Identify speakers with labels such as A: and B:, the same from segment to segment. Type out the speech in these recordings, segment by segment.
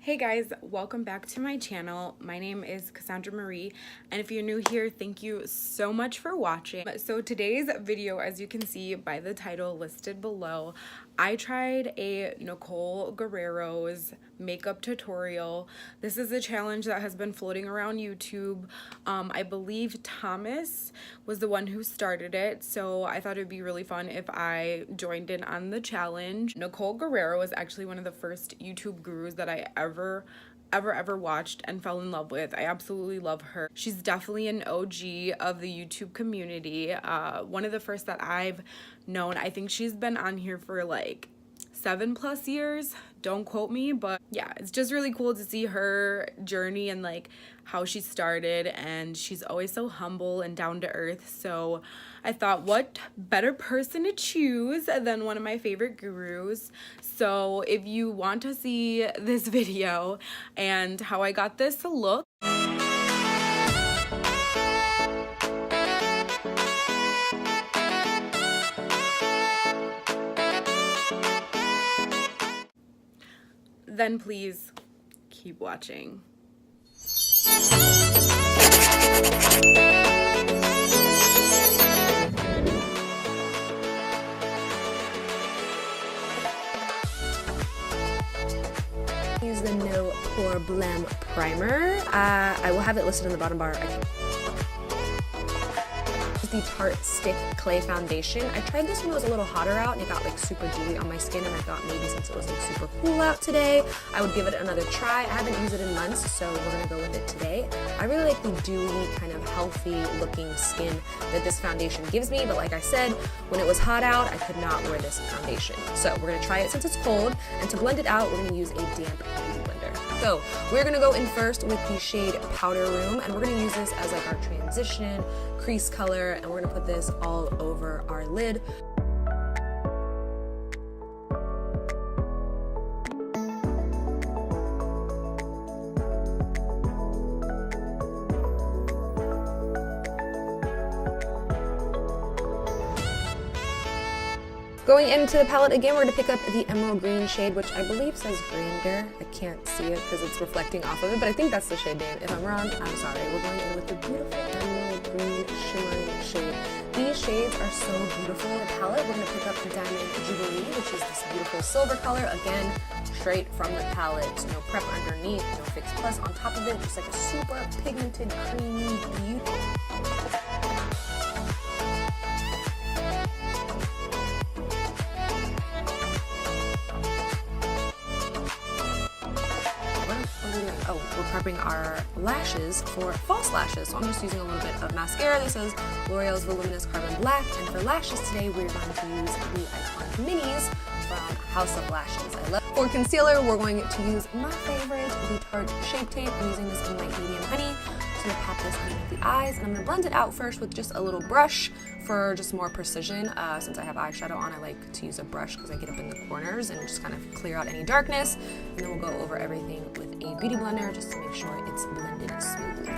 A: Hey guys, welcome back to my channel. My name is Cassandra Marie, and if you're new here, thank you so much for watching. So today's video, as you can see by the title listed below, I tried a Nicole Guerriero's makeup tutorial. This is a challenge that has been floating around YouTube. I believe Thomas was the one who started it, so I thought it would be really fun if I joined in on the challenge. Nicole Guerriero is actually one of the first YouTube gurus that I ever watched and fell in love with. I absolutely love her. She's definitely an OG of the YouTube community. One of the first that I've known. I think she's been on here for like 7+ years. Don't quote me, but yeah, it's just really cool to see her journey and like how she started, and she's always so humble and down to earth. So I thought, what better person to choose than one of my favorite gurus. So if you want to see this video and how I got this look, then please keep watching.
B: Use the No Pore Blem Primer. I will have it listed in the bottom bar. The Tarte Stick Clay Foundation. I tried this when it was a little hotter out and it got like super dewy on my skin, and I thought maybe since it was like super cool out today, I would give it another try. I haven't used it in months, so we're gonna go with it today. I really like the dewy, kind of healthy looking skin that this foundation gives me, but like I said, when it was hot out, I could not wear this foundation. So we're gonna try it since it's cold, and to blend it out, we're gonna use a damp beauty blender. So we're gonna go in first with the shade Powder Room, and we're gonna use this as like our transition crease color, and we're gonna put this all over our lid. Going into the palette again, we're going to pick up the emerald green shade, which I believe says Grander. I can't see it because it's reflecting off of it, but I think that's the shade name. If I'm wrong, I'm sorry. We're going in with the beautiful emerald green shimmering shade. These shades are so beautiful. In the palette, we're going to pick up the Diamond Jubilee, which is this beautiful silver color. Again, straight from the palette. No prep underneath, no Fix Plus on top of it. Just like a super pigmented, creamy, beautiful. Oh, we're prepping our lashes for false lashes. So I'm just using a little bit of mascara. This is L'Oreal's Voluminous Carbon Black. And for lashes today, we're going to use the Iconic Minis from House of Lashes. For concealer, we're going to use my favorite, the Tarte Shape Tape. I'm using this in my medium honey. So I'm going to pop this underneath the eyes, and I'm going to blend it out first with just a little brush for just more precision. Since I have eyeshadow on, I like to use a brush because I get up in the corners and just kind of clear out any darkness. And then we'll go over everything with a beauty blender just to make sure it's blended smoothly.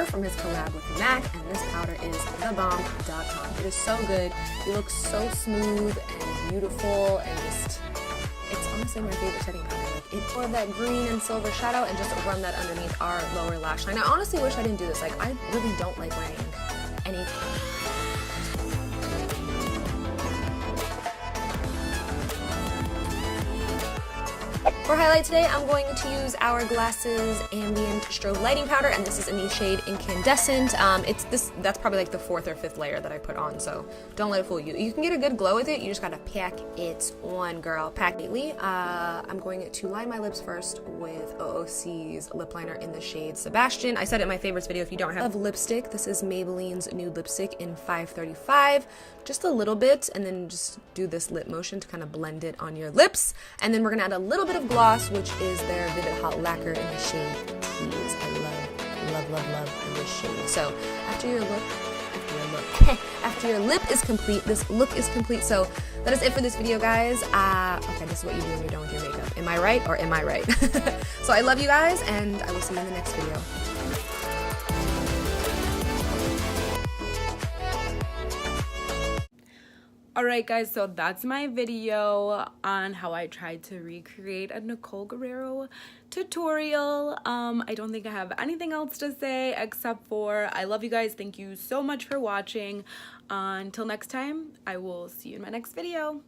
B: From his collab with MAC, and this powder is thebomb.com. It is so good. It looks so smooth and beautiful, and just, it's honestly my favorite setting powder. Like, it for that green and silver shadow and just run that underneath our lower lash line. I honestly wish I didn't do this. Like, I really don't like wearing any. For highlight today, I'm going to use Hourglass's Ambient Strobe Lighting Powder, and this is in the shade Incandescent. That's probably like the 4th or 5th layer that I put on, so don't let it fool you. You can get a good glow with it, you just gotta pack it on, girl. Pack neatly. I'm going to line my lips first with OOC's lip liner in the shade Sebastian. I said it in my favorites video, if you don't have lipstick, this is Maybelline's nude lipstick in 535. Just a little bit, and then just do this lip motion to kind of blend it on your lips. And then we're gonna add a little bit of gloss, which is their Vivid Hot Lacquer in the shade Tease. I love this shade. So after your lip is complete, this look is complete. So that is it for this video, guys. Okay, this is what you do when you're done with your makeup. Am I right or am I right? So I love you guys, and I will see you in the next video.
A: Alright guys, so that's my video on how I tried to recreate a Nicole Guerriero tutorial. I don't think I have anything else to say except for I love you guys. Thank you so much for watching. Until next time, I will see you in my next video.